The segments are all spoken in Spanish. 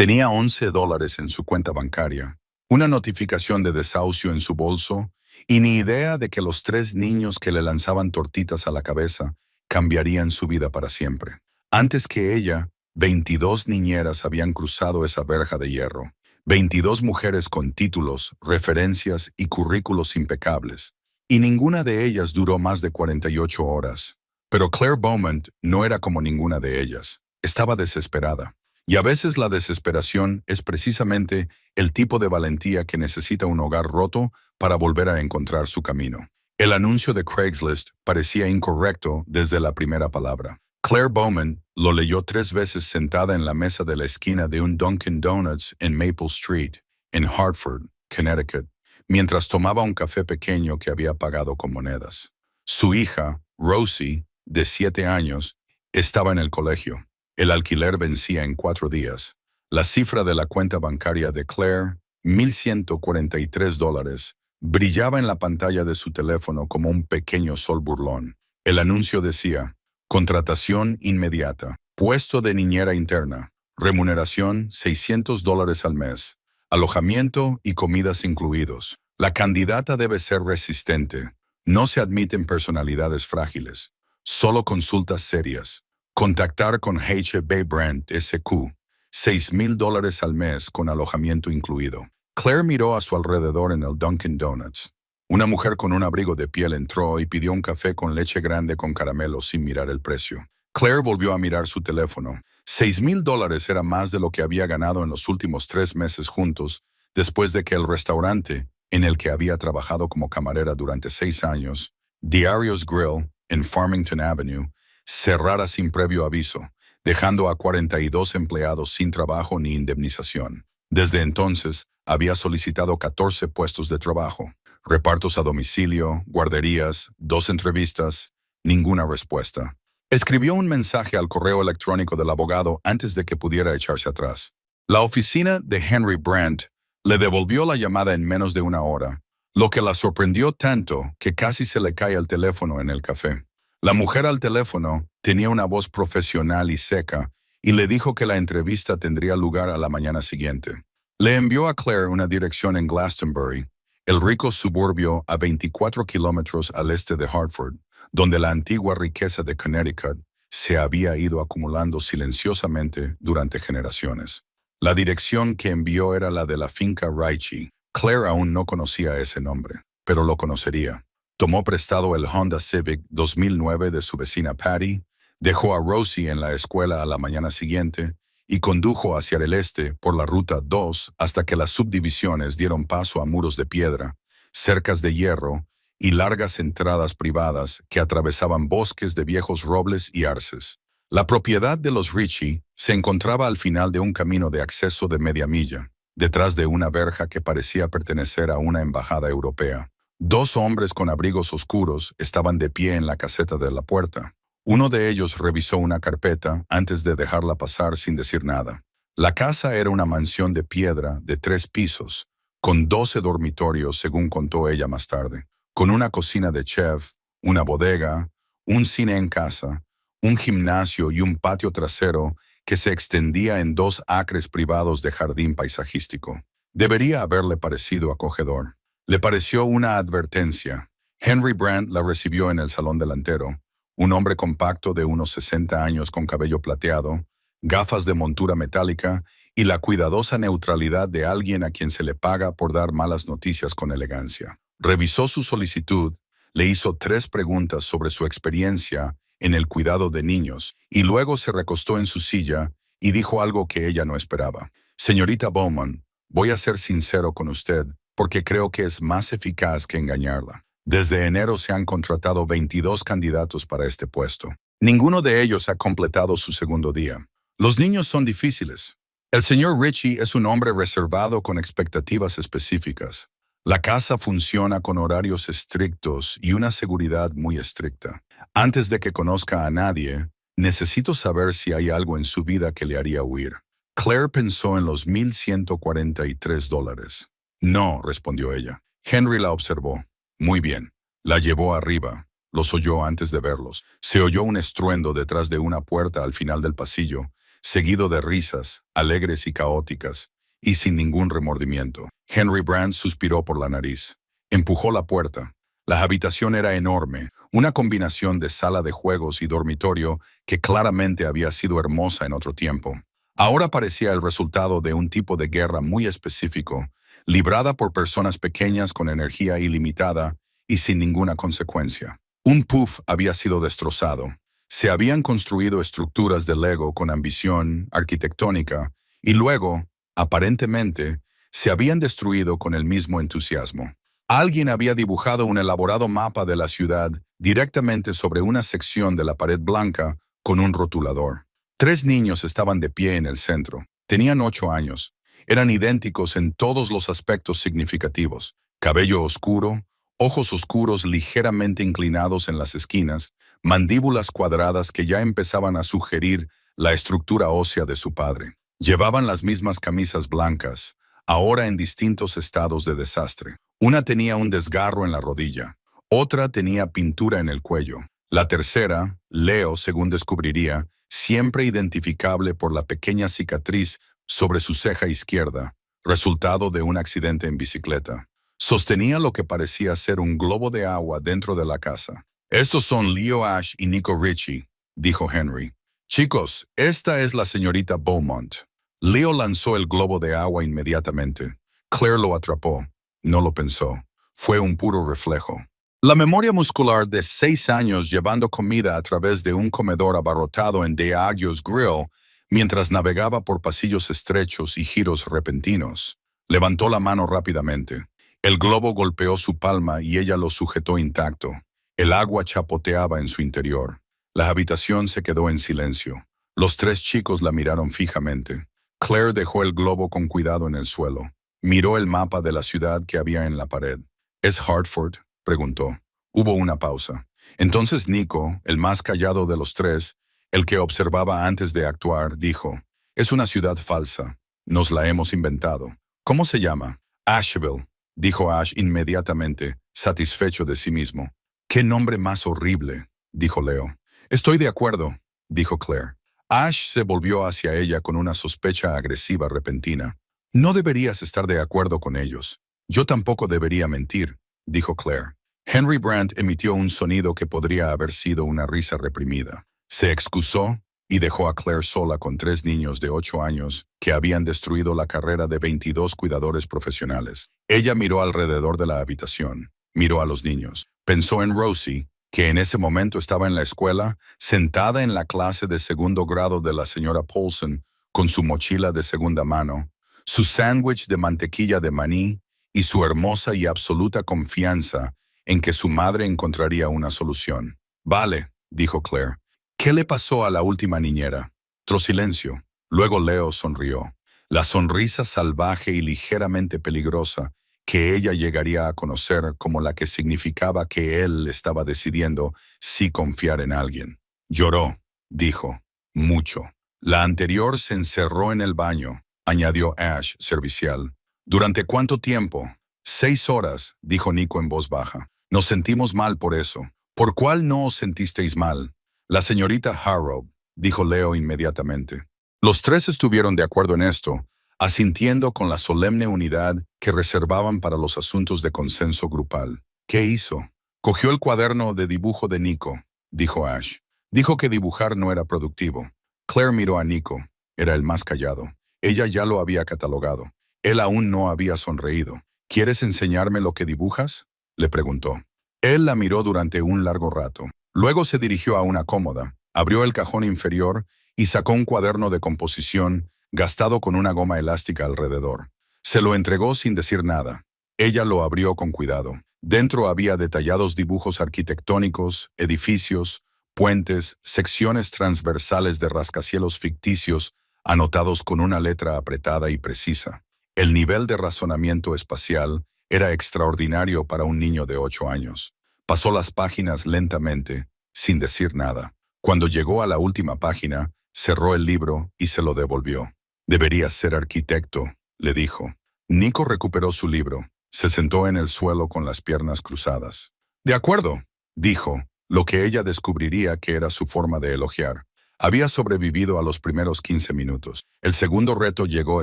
Tenía $11 en su cuenta bancaria, una notificación de desahucio en su bolso y ni idea de que los 3 niños que le lanzaban tortitas a la cabeza cambiarían su vida para siempre. Antes que ella, 22 niñeras habían cruzado esa verja de hierro. 22 mujeres con títulos, referencias y currículos impecables. Y ninguna de ellas duró más de 48 horas. Pero Claire Beaumont no era como ninguna de ellas. Estaba desesperada. Y a veces la desesperación es precisamente el tipo de valentía que necesita un hogar roto para volver a encontrar su camino. El anuncio de Craigslist parecía incorrecto desde la primera palabra. Claire Beaumont lo leyó 3 veces sentada en la mesa de la esquina de un Dunkin' Donuts en Maple Street, en Hartford, Connecticut, mientras tomaba un café pequeño que había pagado con monedas. Su hija, Rosie, de 7 años, estaba en el colegio. El alquiler vencía en 4 días. La cifra de la cuenta bancaria de Claire, $1,143, brillaba en la pantalla de su teléfono como un pequeño sol burlón. El anuncio decía: contratación inmediata, puesto de niñera interna, remuneración $600 al mes, alojamiento y comidas incluidos. La candidata debe ser resistente. No se admiten personalidades frágiles, solo consultas serias. Contactar con HB Brandt SQ, $6,000 al mes con alojamiento incluido. Claire miró a su alrededor en el Dunkin' Donuts. Una mujer con un abrigo de piel entró y pidió un café con leche grande con caramelo sin mirar el precio. Claire volvió a mirar su teléfono. $6,000 era más de lo que había ganado en los últimos 3 meses juntos, después de que el restaurante, en el que había trabajado como camarera durante 6 años, Diarios Grill, en Farmington Avenue, cerrara sin previo aviso, dejando a 42 empleados sin trabajo ni indemnización. Desde entonces, había solicitado 14 puestos de trabajo, repartos a domicilio, guarderías, 2 entrevistas, ninguna respuesta. Escribió un mensaje al correo electrónico del abogado antes de que pudiera echarse atrás. La oficina de Henry Brandt le devolvió la llamada en menos de 1 hora, lo que la sorprendió tanto que casi se le cae el teléfono en el café. La mujer al teléfono tenía una voz profesional y seca y le dijo que la entrevista tendría lugar a la mañana siguiente. Le envió a Claire una dirección en Glastonbury, el rico suburbio a 24 kilómetros al este de Hartford, donde la antigua riqueza de Connecticut se había ido acumulando silenciosamente durante generaciones. La dirección que envió era la de la finca Raichi. Claire aún no conocía ese nombre, pero lo conocería. Tomó prestado el Honda Civic 2009 de su vecina Patty, dejó a Rosie en la escuela a la mañana siguiente y condujo hacia el este por la Ruta 2 hasta que las subdivisiones dieron paso a muros de piedra, cercas de hierro y largas entradas privadas que atravesaban bosques de viejos robles y arces. La propiedad de los Ritchie se encontraba al final de un camino de acceso de media milla, detrás de una verja que parecía pertenecer a una embajada europea. 2 hombres con abrigos oscuros estaban de pie en la caseta de la puerta. Uno de ellos revisó una carpeta antes de dejarla pasar sin decir nada. La casa era una mansión de piedra de 3 pisos, con 12 dormitorios según contó ella más tarde, con una cocina de chef, una bodega, un cine en casa, un gimnasio y un patio trasero que se extendía en 2 acres privados de jardín paisajístico. Debería haberle parecido acogedor. Le pareció una advertencia. Henry Brandt la recibió en el salón delantero, un hombre compacto de unos 60 años con cabello plateado, gafas de montura metálica y la cuidadosa neutralidad de alguien a quien se le paga por dar malas noticias con elegancia. Revisó su solicitud, le hizo 3 preguntas sobre su experiencia en el cuidado de niños y luego se recostó en su silla y dijo algo que ella no esperaba. Señorita Beaumont, voy a ser sincero con usted, porque creo que es más eficaz que engañarla. Desde enero se han contratado 22 candidatos para este puesto. Ninguno de ellos ha completado su segundo día. Los niños son difíciles. El señor Ritchie es un hombre reservado con expectativas específicas. La casa funciona con horarios estrictos y una seguridad muy estricta. Antes de que conozca a nadie, necesito saber si hay algo en su vida que le haría huir. Claire pensó en los $1,143. No, respondió ella. Henry la observó. Muy bien. La llevó arriba. Los oyó antes de verlos. Se oyó un estruendo detrás de una puerta al final del pasillo, seguido de risas, alegres y caóticas, y sin ningún remordimiento. Henry Brand suspiró por la nariz. Empujó la puerta. La habitación era enorme, una combinación de sala de juegos y dormitorio que claramente había sido hermosa en otro tiempo. Ahora parecía el resultado de un tipo de guerra muy específico, librada por personas pequeñas con energía ilimitada y sin ninguna consecuencia. Un puff había sido destrozado. Se habían construido estructuras de Lego con ambición arquitectónica y luego, aparentemente, se habían destruido con el mismo entusiasmo. Alguien había dibujado un elaborado mapa de la ciudad directamente sobre una sección de la pared blanca con un rotulador. 3 niños estaban de pie en el centro. Tenían 8 años. Eran idénticos en todos los aspectos significativos. Cabello oscuro, ojos oscuros ligeramente inclinados en las esquinas, mandíbulas cuadradas que ya empezaban a sugerir la estructura ósea de su padre. Llevaban las mismas camisas blancas, ahora en distintos estados de desastre. Una tenía un desgarro en la rodilla, otra tenía pintura en el cuello. La tercera, Leo, según descubriría, siempre identificable por la pequeña cicatriz sobre su ceja izquierda, resultado de un accidente en bicicleta. Sostenía lo que parecía ser un globo de agua dentro de la casa. «Estos son Leo Ashe y Nico Ritchie», dijo Henry. «Chicos, esta es la señorita Beaumont». Leo lanzó el globo de agua inmediatamente. Claire lo atrapó. No lo pensó. Fue un puro reflejo. La memoria muscular de 6 años llevando comida a través de un comedor abarrotado en Diageo's Grill mientras navegaba por pasillos estrechos y giros repentinos. Levantó la mano rápidamente. El globo golpeó su palma y ella lo sujetó intacto. El agua chapoteaba en su interior. La habitación se quedó en silencio. Los 3 chicos la miraron fijamente. Claire dejó el globo con cuidado en el suelo. Miró el mapa de la ciudad que había en la pared. «¿Es Hartford?», preguntó. Hubo una pausa. Entonces Nico, el más callado de los 3, el que observaba antes de actuar, dijo: «Es una ciudad falsa. Nos la hemos inventado». «¿Cómo se llama?» «Asheville», dijo Ash inmediatamente, satisfecho de sí mismo. «¡Qué nombre más horrible!», dijo Leo. «Estoy de acuerdo», dijo Claire. Ash se volvió hacia ella con una sospecha agresiva repentina. «No deberías estar de acuerdo con ellos. Yo tampoco debería mentir», dijo Claire. Henry Brand emitió un sonido que podría haber sido una risa reprimida. Se excusó y dejó a Claire sola con 3 niños de 8 años que habían destruido la carrera de 22 cuidadores profesionales. Ella miró alrededor de la habitación, miró a los niños. Pensó en Rosie, que en ese momento estaba en la escuela, sentada en la clase de 2º grado de la señora Paulson, con su mochila de segunda mano, su sándwich de mantequilla de maní y su hermosa y absoluta confianza en que su madre encontraría una solución. «Vale», dijo Claire. «¿Qué le pasó a la última niñera?» Otro silencio. Luego Leo sonrió. La sonrisa salvaje y ligeramente peligrosa que ella llegaría a conocer como la que significaba que él estaba decidiendo si confiar en alguien. «Lloró», dijo. «Mucho». «La anterior se encerró en el baño», añadió Ash, servicial. «¿Durante cuánto tiempo?» 6 horas, dijo Nico en voz baja. «Nos sentimos mal por eso». «¿Por cuál no os sentisteis mal?» «La señorita Harrow», dijo Leo inmediatamente. Los 3 estuvieron de acuerdo en esto, asintiendo con la solemne unidad que reservaban para los asuntos de consenso grupal. «¿Qué hizo?» «Cogió el cuaderno de dibujo de Nico», dijo Ash. «Dijo que dibujar no era productivo». Claire miró a Nico. Era el más callado. Ella ya lo había catalogado. Él aún no había sonreído. «¿Quieres enseñarme lo que dibujas?», le preguntó. Él la miró durante un largo rato. Luego se dirigió a una cómoda, abrió el cajón inferior y sacó un cuaderno de composición gastado con una goma elástica alrededor. Se lo entregó sin decir nada. Ella lo abrió con cuidado. Dentro había detallados dibujos arquitectónicos, edificios, puentes, secciones transversales de rascacielos ficticios anotados con una letra apretada y precisa. El nivel de razonamiento espacial era extraordinario para un niño de 8 años. Pasó las páginas lentamente, sin decir nada. Cuando llegó a la última página, cerró el libro y se lo devolvió. «Deberías ser arquitecto», le dijo. Nico recuperó su libro. Se sentó en el suelo con las piernas cruzadas. «De acuerdo», dijo, lo que ella descubriría que era su forma de elogiar. Había sobrevivido a los primeros 15 minutos. El segundo reto llegó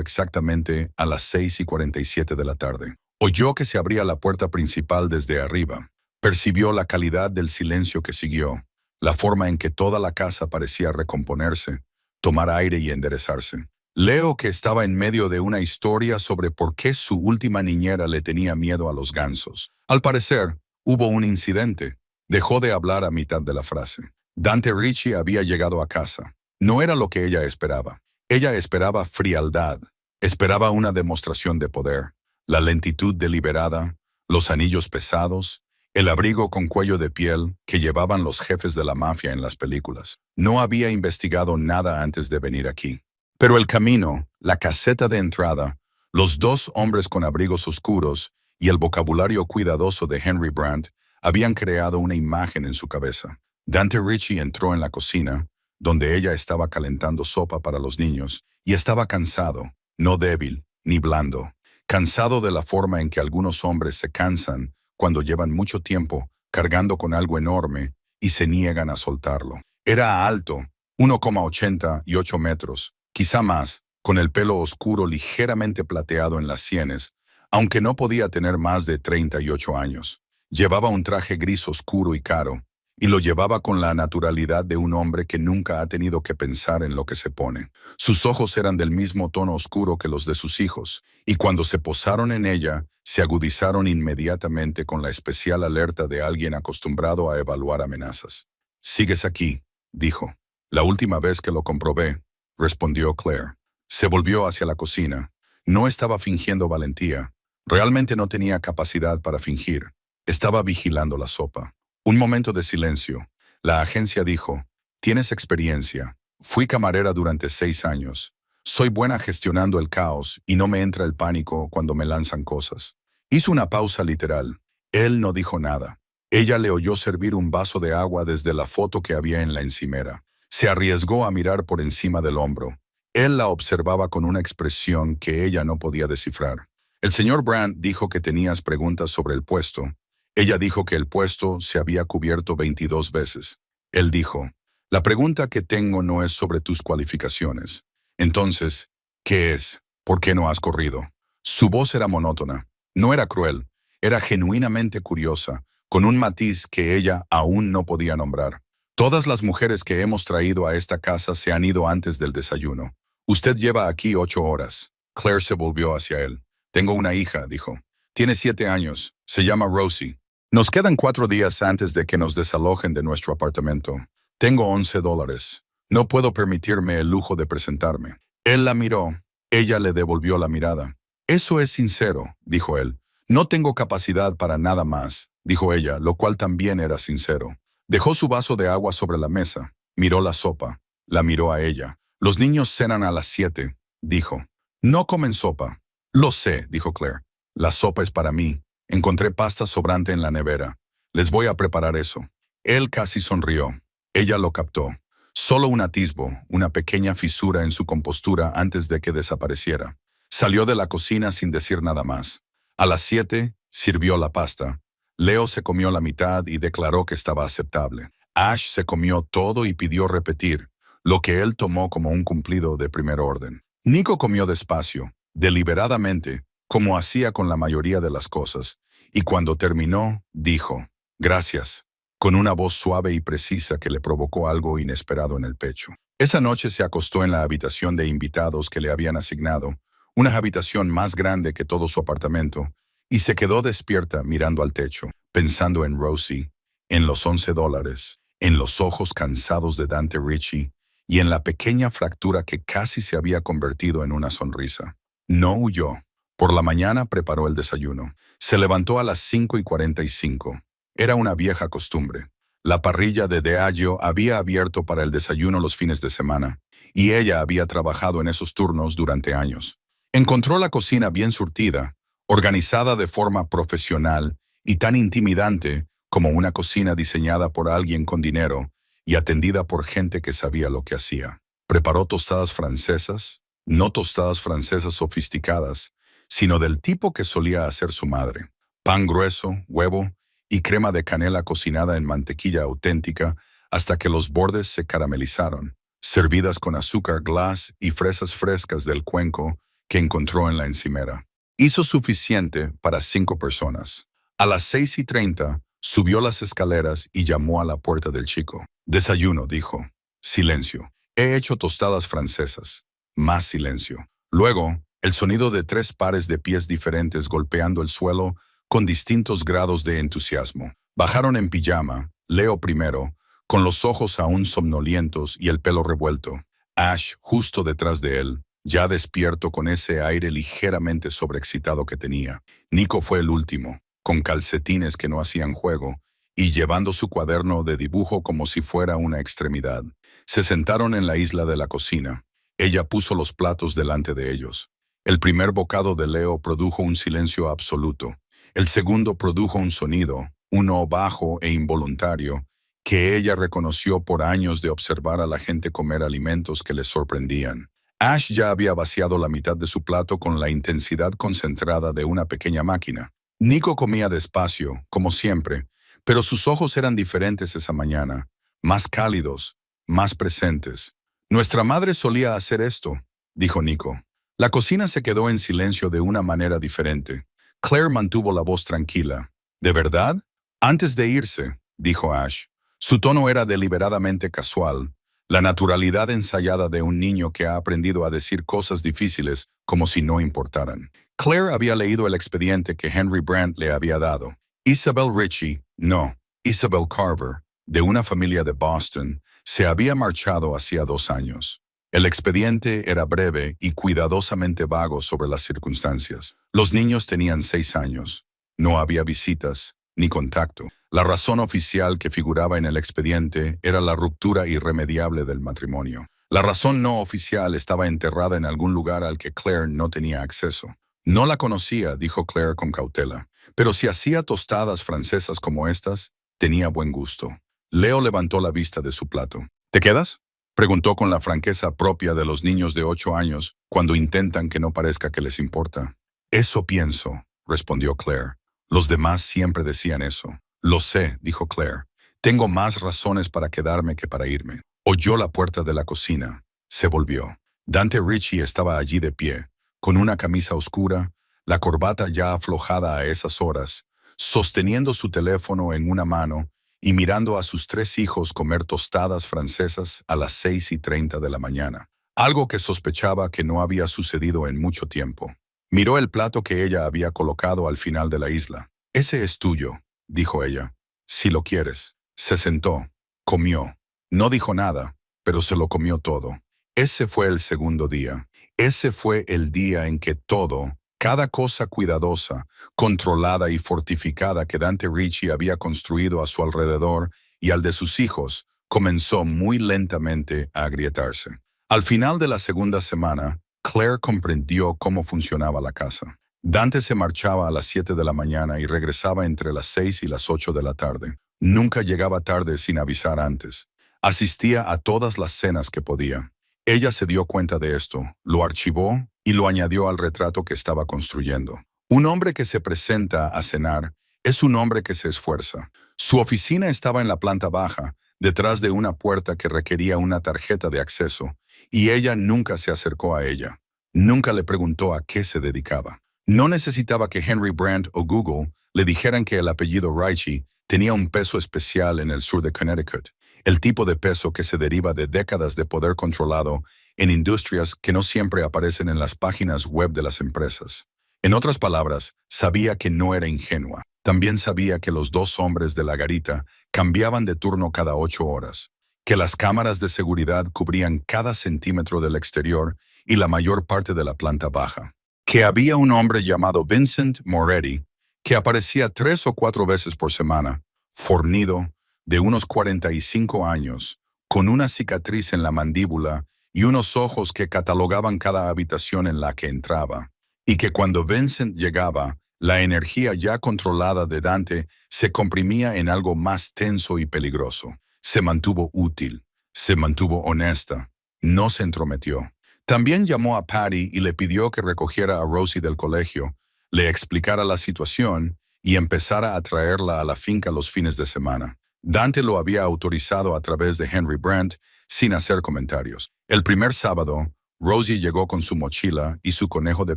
exactamente a las 6:47 de la tarde. Oyó que se abría la puerta principal desde arriba. Percibió la calidad del silencio que siguió, la forma en que toda la casa parecía recomponerse, tomar aire y enderezarse. Leo que estaba en medio de una historia sobre por qué su última niñera le tenía miedo a los gansos. Al parecer, hubo un incidente. Dejó de hablar a mitad de la frase. Dante Ricci había llegado a casa. No era lo que ella esperaba. Ella esperaba frialdad. Esperaba una demostración de poder. La lentitud deliberada, los anillos pesados, el abrigo con cuello de piel que llevaban los jefes de la mafia en las películas. No había investigado nada antes de venir aquí. Pero el camino, la caseta de entrada, los dos hombres con abrigos oscuros y el vocabulario cuidadoso de Henry Brandt habían creado una imagen en su cabeza. Dante Ricci entró en la cocina, donde ella estaba calentando sopa para los niños, y estaba cansado, no débil, ni blando. Cansado de la forma en que algunos hombres se cansan cuando llevan mucho tiempo cargando con algo enorme y se niegan a soltarlo. Era alto, 1,88 metros, quizá más, con el pelo oscuro ligeramente plateado en las sienes, aunque no podía tener más de 38 años. Llevaba un traje gris oscuro y caro, y lo llevaba con la naturalidad de un hombre que nunca ha tenido que pensar en lo que se pone. Sus ojos eran del mismo tono oscuro que los de sus hijos, y cuando se posaron en ella, se agudizaron inmediatamente con la especial alerta de alguien acostumbrado a evaluar amenazas. «Sigues aquí», dijo. «La última vez que lo comprobé», respondió Claire. Se volvió hacia la cocina. No estaba fingiendo valentía. Realmente no tenía capacidad para fingir. Estaba vigilando la sopa. Un momento de silencio. La agencia dijo, «Tienes experiencia. Fui camarera durante 6 años. Soy buena gestionando el caos y no me entra el pánico cuando me lanzan cosas». Hizo una pausa literal. Él no dijo nada. Ella le oyó servir un vaso de agua desde la foto que había en la encimera. Se arriesgó a mirar por encima del hombro. Él la observaba con una expresión que ella no podía descifrar. «El señor Brandt dijo que tenías preguntas sobre el puesto». Ella dijo que el puesto se había cubierto 22 veces. Él dijo, «La pregunta que tengo no es sobre tus cualificaciones. Entonces, ¿qué es? ¿Por qué no has corrido?» Su voz era monótona. No era cruel. Era genuinamente curiosa, con un matiz que ella aún no podía nombrar. «Todas las mujeres que hemos traído a esta casa se han ido antes del desayuno. Usted lleva aquí 8 horas». Claire se volvió hacia él. «Tengo una hija», dijo. «Tiene 7 años. Se llama Rosie. Nos quedan 4 días antes de que nos desalojen de nuestro apartamento. Tengo $11. No puedo permitirme el lujo de presentarme». Él la miró. Ella le devolvió la mirada. «Eso es sincero», dijo él. «No tengo capacidad para nada más», dijo ella, lo cual también era sincero. Dejó su vaso de agua sobre la mesa. Miró la sopa. La miró a ella. «Los niños cenan a las 7», dijo. «No comen sopa». «Lo sé», dijo Claire. «La sopa es para mí. Encontré pasta sobrante en la nevera. Les voy a preparar eso». Él casi sonrió. Ella lo captó. Solo un atisbo, una pequeña fisura en su compostura antes de que desapareciera. Salió de la cocina sin decir nada más. A las 7, sirvió la pasta. Leo se comió la mitad y declaró que estaba aceptable. Ash se comió todo y pidió repetir, lo que él tomó como un cumplido de primer orden. Nico comió despacio, deliberadamente, como hacía con la mayoría de las cosas, y cuando terminó, dijo, «Gracias», con una voz suave y precisa que le provocó algo inesperado en el pecho. Esa noche se acostó en la habitación de invitados que le habían asignado, una habitación más grande que todo su apartamento, y se quedó despierta mirando al techo, pensando en Rosie, en los $11, en los ojos cansados de Dante Ricci, y en la pequeña fractura que casi se había convertido en una sonrisa. No huyó. Por la mañana preparó el desayuno. Se levantó a las 5:45. Era una vieja costumbre. La parrilla de Diageo había abierto para el desayuno los fines de semana, y ella había trabajado en esos turnos durante años. Encontró la cocina bien surtida, organizada de forma profesional y tan intimidante como una cocina diseñada por alguien con dinero y atendida por gente que sabía lo que hacía. Preparó tostadas francesas, no tostadas francesas sofisticadas, sino del tipo que solía hacer su madre. Pan grueso, huevo y crema de canela cocinada en mantequilla auténtica hasta que los bordes se caramelizaron. servidas con azúcar glass y fresas frescas del cuenco que encontró en la encimera. Hizo suficiente para 5 personas. A las 6:30, subió las escaleras y llamó a la puerta del chico. Desayuno, dijo. Silencio. He hecho tostadas francesas. Más silencio. Luego, el sonido de 3 pares de pies diferentes golpeando el suelo con distintos grados de entusiasmo. Bajaron en pijama, Leo primero, con los ojos aún somnolientos y el pelo revuelto. Ash justo detrás de él, ya despierto con ese aire ligeramente sobreexcitado que tenía. Nico fue el último, con calcetines que no hacían juego, y llevando su cuaderno de dibujo como si fuera una extremidad. Se sentaron en la isla de la cocina. Ella puso los platos delante de ellos. El primer bocado de Leo produjo un silencio absoluto. El segundo produjo un sonido, uno bajo e involuntario, que ella reconoció por años de observar a la gente comer alimentos que les sorprendían. Ash ya había vaciado la mitad de su plato con la intensidad concentrada de una pequeña máquina. Nico comía despacio, como siempre, pero sus ojos eran diferentes esa mañana, más cálidos, más presentes. Nuestra madre solía hacer esto, dijo Nico. La cocina se quedó en silencio de una manera diferente. Claire mantuvo la voz tranquila. ¿De verdad? Antes de irse, dijo Ash. Su tono era deliberadamente casual, la naturalidad ensayada de un niño que ha aprendido a decir cosas difíciles como si no importaran. Claire había leído el expediente que Henry Brandt le había dado. Isabel Ritchie, no, Isabel Carver, de una familia de Boston, se había marchado hacía 2 años. El expediente era breve y cuidadosamente vago sobre las circunstancias. Los niños tenían 6 años. No había visitas ni contacto. La razón oficial que figuraba en el expediente era la ruptura irremediable del matrimonio. La razón no oficial estaba enterrada en algún lugar al que Claire no tenía acceso. No la conocía, dijo Claire con cautela, pero si hacía tostadas francesas como estas, tenía buen gusto. Leo levantó la vista de su plato. ¿Te quedas?, preguntó con la franqueza propia de los niños de 8 años cuando intentan que no parezca que les importa. Eso pienso, respondió Claire. Los demás siempre decían eso. Lo sé, dijo Claire. Tengo más razones para quedarme que para irme. Oyó la puerta de la cocina. Se volvió. Dante Ritchie estaba allí de pie, con una camisa oscura, la corbata ya aflojada a esas horas, sosteniendo su teléfono en una mano y mirando a sus 3 hijos comer tostadas francesas a las 6:30 de la mañana. Algo que sospechaba que no había sucedido en mucho tiempo. Miró el plato que ella había colocado al final de la isla. «Ese es tuyo», dijo ella. «Si lo quieres». Se sentó. Comió. No dijo nada, pero se lo comió todo. Ese fue el segundo día. Ese fue el día en que todo, cada cosa cuidadosa, controlada y fortificada que Dante Ritchie había construido a su alrededor y al de sus hijos, comenzó muy lentamente a agrietarse. Al final de la segunda semana, Claire comprendió cómo funcionaba la casa. Dante se marchaba a las 7 de la mañana y regresaba entre las 6 y las 8 de la tarde. Nunca llegaba tarde sin avisar antes. Asistía a todas las cenas que podía. Ella se dio cuenta de esto, lo archivó y lo añadió al retrato que estaba construyendo. Un hombre que se presenta a cenar es un hombre que se esfuerza. Su oficina estaba en la planta baja, detrás de una puerta que requería una tarjeta de acceso, y ella nunca se acercó a ella. Nunca le preguntó a qué se dedicaba. No necesitaba que Henry Brandt o Google le dijeran que el apellido Ritchie tenía un peso especial en el sur de Connecticut, el tipo de peso que se deriva de décadas de poder controlado en industrias que no siempre aparecen en las páginas web de las empresas. En otras palabras, sabía que no era ingenua. También sabía que los 2 hombres de la garita cambiaban de turno cada 8 horas, que las cámaras de seguridad cubrían cada centímetro del exterior y la mayor parte de la planta baja, que había un hombre llamado Vincent Moretti que aparecía 3 o 4 veces por semana, fornido, de unos 45 años, con una cicatriz en la mandíbula y unos ojos que catalogaban cada habitación en la que entraba, y que cuando Vincent llegaba, la energía ya controlada de Dante se comprimía en algo más tenso y peligroso. Se mantuvo útil, se mantuvo honesta, no se entrometió. También llamó a Patty y le pidió que recogiera a Rosie del colegio, le explicara la situación y empezara a traerla a la finca los fines de semana. Dante lo había autorizado a través de Henry Brandt sin hacer comentarios. El primer sábado, Rosie llegó con su mochila y su conejo de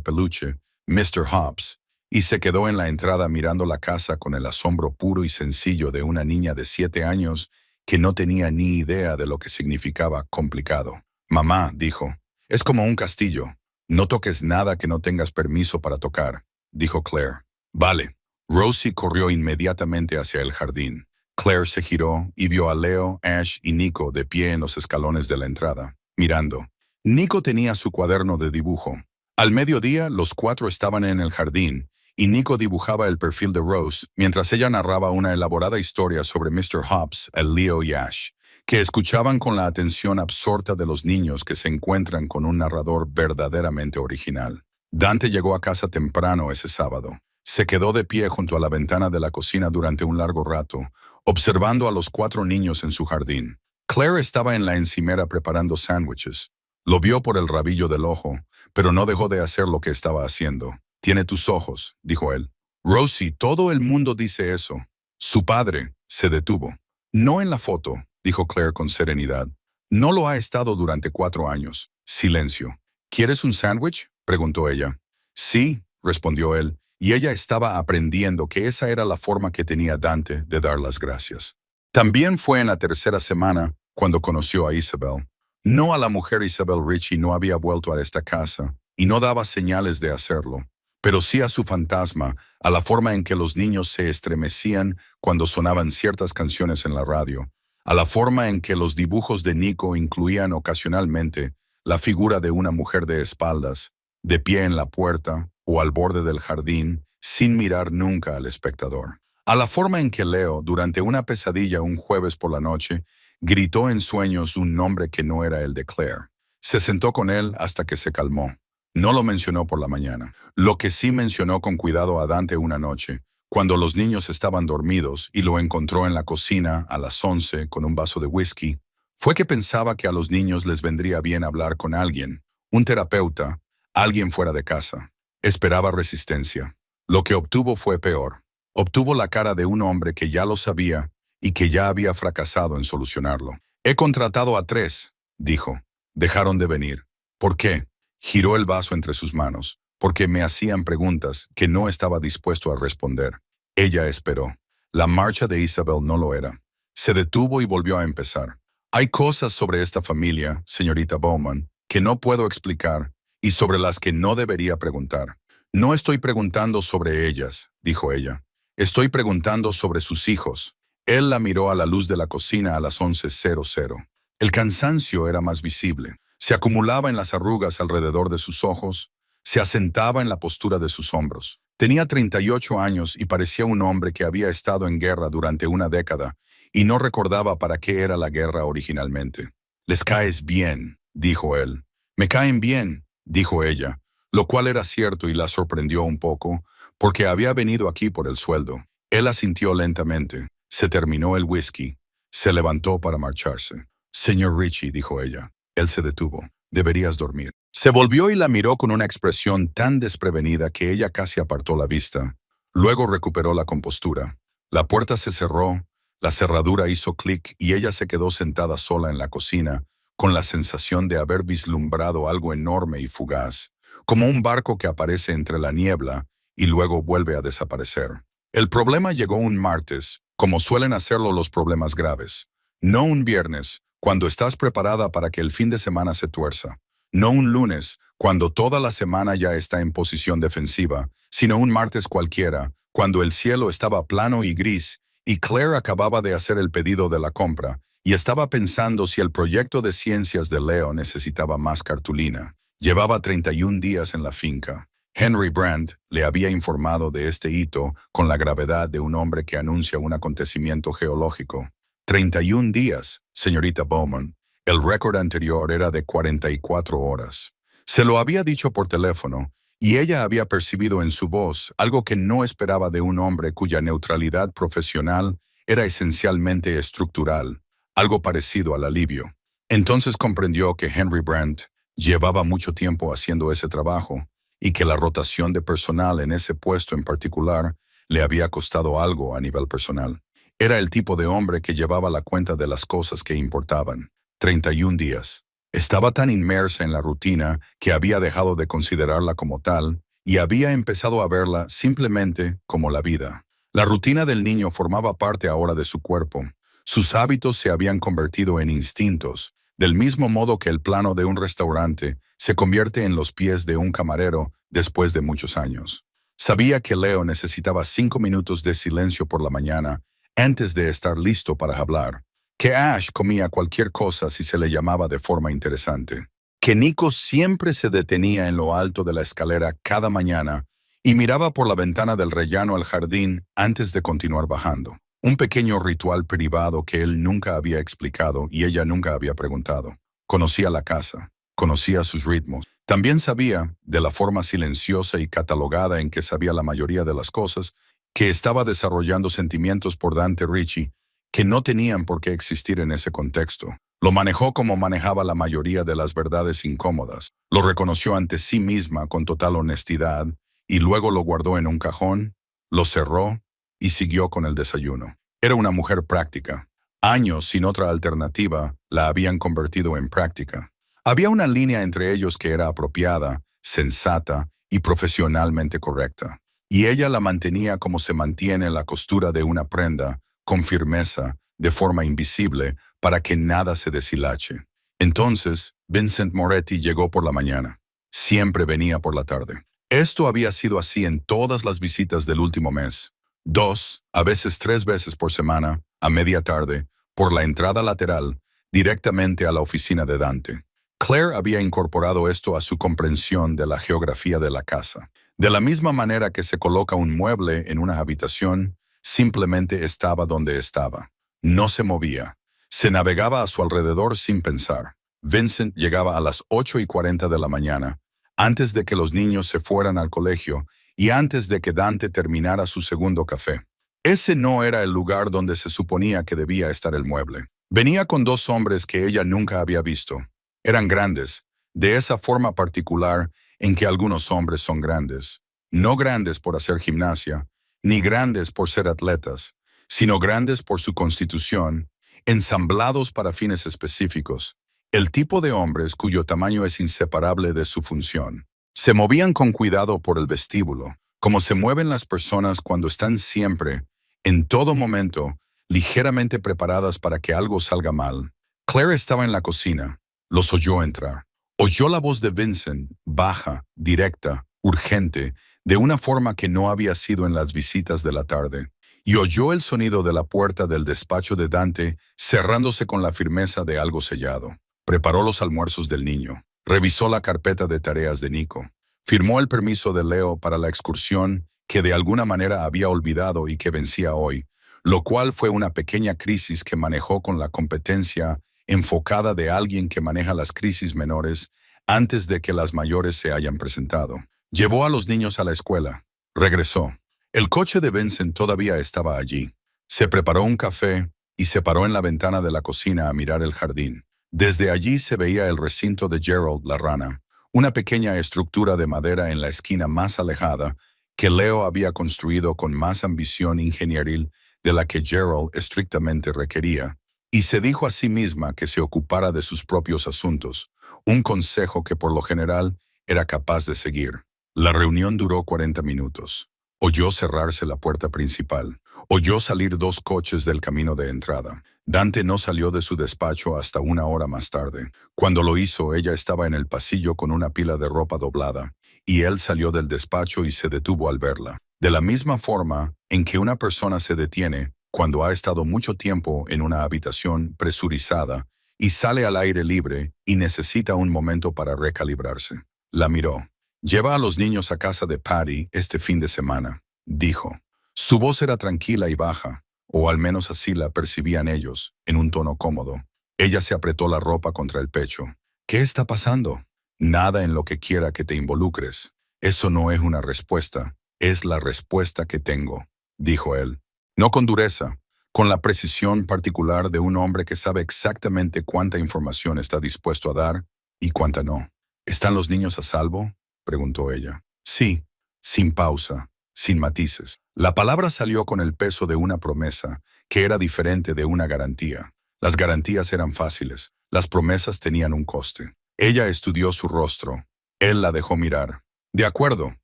peluche, Mr. Hobbs, y se quedó en la entrada mirando la casa con el asombro puro y sencillo de una niña de 7 años que no tenía ni idea de lo que significaba complicado. Mamá, dijo, es como un castillo. No toques nada que no tengas permiso para tocar, dijo Claire. Vale. Rosie corrió inmediatamente hacia el jardín. Claire se giró y vio a Leo, Ash y Nico de pie en los escalones de la entrada, mirando. Nico tenía su cuaderno de dibujo. Al mediodía, los 4 estaban en el jardín, y Nico dibujaba el perfil de Rose mientras ella narraba una elaborada historia sobre Mr. Hobbs, el Leo y Ash, que escuchaban con la atención absorta de los niños que se encuentran con un narrador verdaderamente original. Dante llegó a casa temprano ese sábado. Se quedó de pie junto a la ventana de la cocina durante un largo rato, observando a los 4 niños en su jardín. Claire estaba en la encimera preparando sándwiches. Lo vio por el rabillo del ojo, pero no dejó de hacer lo que estaba haciendo. Tiene tus ojos, dijo él. Rosie, todo el mundo dice eso. Su padre se detuvo. No en la foto, dijo Claire con serenidad. No lo ha estado durante 4 años. Silencio. ¿Quieres un sándwich?, preguntó ella. Sí, respondió él, y ella estaba aprendiendo que esa era la forma que tenía Dante de dar las gracias. También fue en la tercera semana cuando conoció a Isabel. No, a la mujer Isabel Ritchie no había vuelto a esta casa y no daba señales de hacerlo, pero sí a su fantasma, a la forma en que los niños se estremecían cuando sonaban ciertas canciones en la radio, a la forma en que los dibujos de Nico incluían ocasionalmente la figura de una mujer de espaldas, de pie en la puerta o al borde del jardín, sin mirar nunca al espectador. A la forma en que Leo, durante una pesadilla un jueves por la noche, gritó en sueños un nombre que no era el de Claire. Se sentó con él hasta que se calmó. No lo mencionó por la mañana. Lo que sí mencionó con cuidado a Dante una noche, cuando los niños estaban dormidos y lo encontró en la cocina a las 11 con un vaso de whisky, fue que pensaba que a los niños les vendría bien hablar con alguien, un terapeuta, alguien fuera de casa. Esperaba resistencia. Lo que obtuvo fue peor. Obtuvo la cara de un hombre que ya lo sabía y que ya había fracasado en solucionarlo. He contratado a 3, dijo. Dejaron de venir. ¿Por qué? Giró el vaso entre sus manos, porque me hacían preguntas que no estaba dispuesto a responder. Ella esperó. La marcha de Isabel no lo era. Se detuvo y volvió a empezar. Hay cosas sobre esta familia, señorita Bowman, que no puedo explicar y sobre las que no debería preguntar. No estoy preguntando sobre ellas, dijo ella. Estoy preguntando sobre sus hijos. Él la miró a la luz de la cocina a las 11:00. El cansancio era más visible. Se acumulaba en las arrugas alrededor de sus ojos, se asentaba en la postura de sus hombros. Tenía 38 años y parecía un hombre que había estado en guerra durante una década y no recordaba para qué era la guerra originalmente. «Les caes bien», dijo él. «Me caen bien», dijo ella, lo cual era cierto y la sorprendió un poco, porque había venido aquí por el sueldo. Él asintió lentamente. Se terminó el whisky. Se levantó para marcharse. «Señor Ritchie», dijo ella. Él se detuvo. «Deberías dormir». Se volvió y la miró con una expresión tan desprevenida que ella casi apartó la vista. Luego recuperó la compostura. La puerta se cerró, la cerradura hizo clic y ella se quedó sentada sola en la cocina, con la sensación de haber vislumbrado algo enorme y fugaz, como un barco que aparece entre la niebla y luego vuelve a desaparecer. El problema llegó un martes, como suelen hacerlo los problemas graves. No un viernes, cuando estás preparada para que el fin de semana se tuerza. No un lunes, cuando toda la semana ya está en posición defensiva, sino un martes cualquiera, cuando el cielo estaba plano y gris, y Claire acababa de hacer el pedido de la compra, y estaba pensando si el proyecto de ciencias de Leo necesitaba más cartulina. Llevaba 31 días en la finca. Henry Brandt le había informado de este hito con la gravedad de un hombre que anuncia un acontecimiento geológico. 31 días, señorita Bowman. El récord anterior era de 44 horas. Se lo había dicho por teléfono, y ella había percibido en su voz algo que no esperaba de un hombre cuya neutralidad profesional era esencialmente estructural, algo parecido al alivio. Entonces comprendió que Henry Brandt llevaba mucho tiempo haciendo ese trabajo y que la rotación de personal en ese puesto en particular le había costado algo a nivel personal. Era el tipo de hombre que llevaba la cuenta de las cosas que importaban. 31 días. Estaba tan inmersa en la rutina que había dejado de considerarla como tal y había empezado a verla simplemente como la vida. La rutina del niño formaba parte ahora de su cuerpo. Sus hábitos se habían convertido en instintos, del mismo modo que el plano de un restaurante se convierte en los pies de un camarero después de muchos años. Sabía que Leo necesitaba 5 minutos de silencio por la mañana antes de estar listo para hablar, que Ash comía cualquier cosa si se le llamaba de forma interesante, que Nico siempre se detenía en lo alto de la escalera cada mañana y miraba por la ventana del rellano al jardín antes de continuar bajando. Un pequeño ritual privado que él nunca había explicado y ella nunca había preguntado. Conocía la casa, conocía sus ritmos. También sabía, de la forma silenciosa y catalogada en que sabía la mayoría de las cosas, que estaba desarrollando sentimientos por Dante Ricci que no tenían por qué existir en ese contexto. Lo manejó como manejaba la mayoría de las verdades incómodas. Lo reconoció ante sí misma con total honestidad y luego lo guardó en un cajón, lo cerró y siguió con el desayuno. Era una mujer práctica. Años sin otra alternativa la habían convertido en práctica. Había una línea entre ellos que era apropiada, sensata y profesionalmente correcta. Y ella la mantenía como se mantiene la costura de una prenda, con firmeza, de forma invisible, para que nada se deshilache. Entonces, Vincent Moretti llegó por la mañana. Siempre venía por la tarde. Esto había sido así en todas las visitas del último mes. 2, a veces 3 veces por semana, a media tarde, por la entrada lateral, directamente a la oficina de Dante. Claire había incorporado esto a su comprensión de la geografía de la casa. De la misma manera que se coloca un mueble en una habitación, simplemente estaba donde estaba. No se movía. Se navegaba a su alrededor sin pensar. Vincent llegaba a las 8:40 de la mañana, antes de que los niños se fueran al colegio y antes de que Dante terminara su segundo café. Ese no era el lugar donde se suponía que debía estar el mueble. Venía con 2 hombres que ella nunca había visto. Eran grandes, de esa forma particular en que algunos hombres son grandes. No grandes por hacer gimnasia, ni grandes por ser atletas, sino grandes por su constitución, ensamblados para fines específicos. El tipo de hombres cuyo tamaño es inseparable de su función. Se movían con cuidado por el vestíbulo, como se mueven las personas cuando están siempre, en todo momento, ligeramente preparadas para que algo salga mal. Claire estaba en la cocina. Los oyó entrar. Oyó la voz de Vincent, baja, directa, urgente, de una forma que no había sido en las visitas de la tarde, y oyó el sonido de la puerta del despacho de Dante cerrándose con la firmeza de algo sellado. Preparó los almuerzos del niño. Revisó la carpeta de tareas de Nico. Firmó el permiso de Leo para la excursión que de alguna manera había olvidado y que vencía hoy, lo cual fue una pequeña crisis que manejó con la competencia enfocada de alguien que maneja las crisis menores antes de que las mayores se hayan presentado. Llevó a los niños a la escuela. Regresó. El coche de Vincent todavía estaba allí. Se preparó un café y se paró en la ventana de la cocina a mirar el jardín. Desde allí se veía el recinto de Gerald la rana, una pequeña estructura de madera en la esquina más alejada que Leo había construido con más ambición ingenieril de la que Gerald estrictamente requería, y se dijo a sí misma que se ocupara de sus propios asuntos, un consejo que por lo general era capaz de seguir. La reunión duró 40 minutos. Oyó cerrarse la puerta principal. Oyó salir 2 coches del camino de entrada. Dante no salió de su despacho hasta 1 hora más tarde. Cuando lo hizo, ella estaba en el pasillo con una pila de ropa doblada, y él salió del despacho y se detuvo al verla. De la misma forma en que una persona se detiene cuando ha estado mucho tiempo en una habitación presurizada y sale al aire libre y necesita un momento para recalibrarse. La miró. «Lleva a los niños a casa de Patty este fin de semana», dijo. Su voz era tranquila y baja, o al menos así la percibían ellos, en un tono cómodo. Ella se apretó la ropa contra el pecho. «¿Qué está pasando?» «Nada en lo que quiera que te involucres. Eso no es una respuesta, es la respuesta que tengo», dijo él. No con dureza, con la precisión particular de un hombre que sabe exactamente cuánta información está dispuesto a dar y cuánta no. «¿Están los niños a salvo?», preguntó ella. «Sí», sin pausa, sin matices. La palabra salió con el peso de una promesa, que era diferente de una garantía. Las garantías eran fáciles, las promesas tenían un coste. Ella estudió su rostro. Él la dejó mirar. De acuerdo,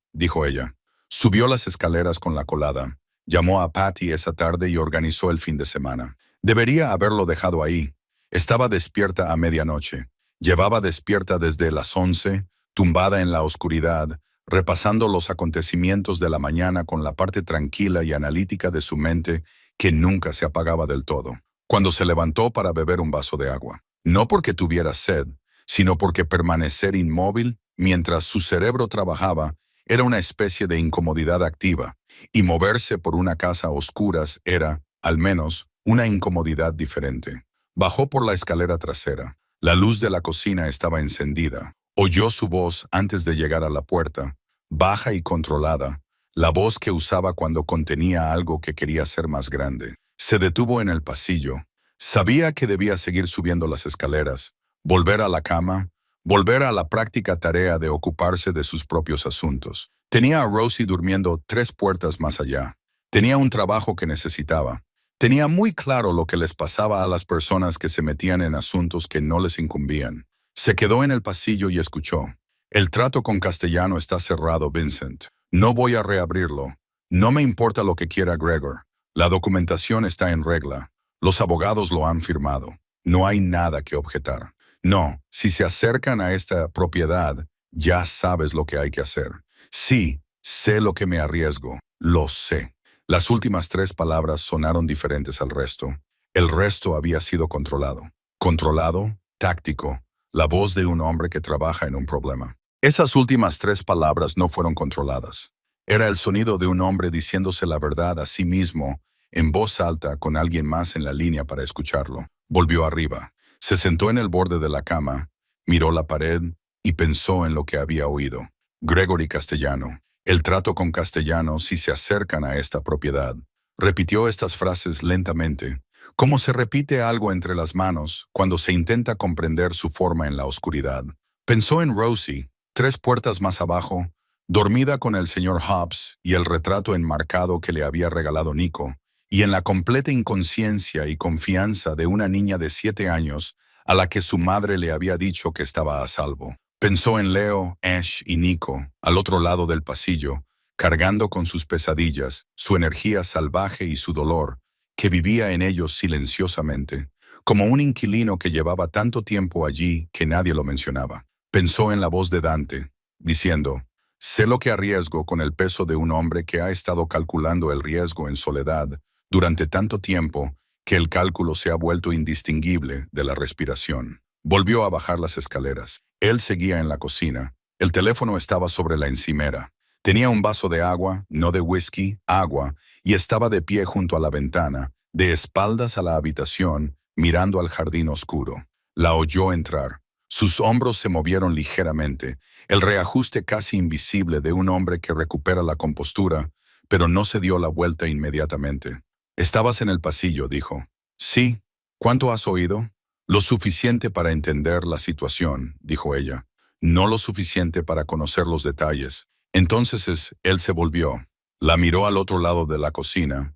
dijo ella. Subió las escaleras con la colada. Llamó a Patty esa tarde y organizó el fin de semana. Debería haberlo dejado ahí. Estaba despierta a medianoche. Llevaba despierta desde las 11, tumbada en la oscuridad, repasando los acontecimientos de la mañana con la parte tranquila y analítica de su mente que nunca se apagaba del todo. Cuando se levantó para beber un vaso de agua, no porque tuviera sed, sino porque permanecer inmóvil mientras su cerebro trabajaba era una especie de incomodidad activa, y moverse por una casa a oscuras era, al menos, una incomodidad diferente. Bajó por la escalera trasera. La luz de la cocina estaba encendida. Oyó su voz antes de llegar a la puerta, baja y controlada, la voz que usaba cuando contenía algo que quería ser más grande. Se detuvo en el pasillo. Sabía que debía seguir subiendo las escaleras, volver a la cama, volver a la práctica tarea de ocuparse de sus propios asuntos. Tenía a Rosie durmiendo 3 puertas más allá. Tenía un trabajo que necesitaba. Tenía muy claro lo que les pasaba a las personas que se metían en asuntos que no les incumbían. Se quedó en el pasillo y escuchó. El trato con Castellano está cerrado, Vincent. No voy a reabrirlo. No me importa lo que quiera Gregor. La documentación está en regla. Los abogados lo han firmado. No hay nada que objetar. No, si se acercan a esta propiedad, ya sabes lo que hay que hacer. Sí, sé lo que me arriesgo. Lo sé. Las últimas 3 palabras sonaron diferentes al resto. El resto había sido controlado. Controlado, táctico. La voz de un hombre que trabaja en un problema. Esas últimas 3 palabras no fueron controladas. Era el sonido de un hombre diciéndose la verdad a sí mismo, en voz alta con alguien más en la línea para escucharlo. Volvió arriba. Se sentó en el borde de la cama, miró la pared y pensó en lo que había oído. Gregory Castellano. El trato con Castellano si se acercan a esta propiedad. Repitió estas frases lentamente, como se repite algo entre las manos cuando se intenta comprender su forma en la oscuridad. Pensó en Rosie, 3 puertas más abajo, dormida con el señor Hobbs y el retrato enmarcado que le había regalado Nico, y en la completa inconsciencia y confianza de una niña de 7 años a la que su madre le había dicho que estaba a salvo. Pensó en Leo, Ash y Nico, al otro lado del pasillo, cargando con sus pesadillas, su energía salvaje y su dolor, que vivía en ellos silenciosamente, como un inquilino que llevaba tanto tiempo allí que nadie lo mencionaba. Pensó en la voz de Dante, diciendo, sé lo que arriesgo con el peso de un hombre que ha estado calculando el riesgo en soledad durante tanto tiempo que el cálculo se ha vuelto indistinguible de la respiración. Volvió a bajar las escaleras. Él seguía en la cocina. El teléfono estaba sobre la encimera. Tenía un vaso de agua, no de whisky, agua, y estaba de pie junto a la ventana, de espaldas a la habitación, mirando al jardín oscuro. La oyó entrar. Sus hombros se movieron ligeramente, el reajuste casi invisible de un hombre que recupera la compostura, pero no se dio la vuelta inmediatamente. Estabas en el pasillo, dijo. Sí. ¿Cuánto has oído? Lo suficiente para entender la situación, dijo ella. No lo suficiente para conocer los detalles. Entonces él se volvió. La miró al otro lado de la cocina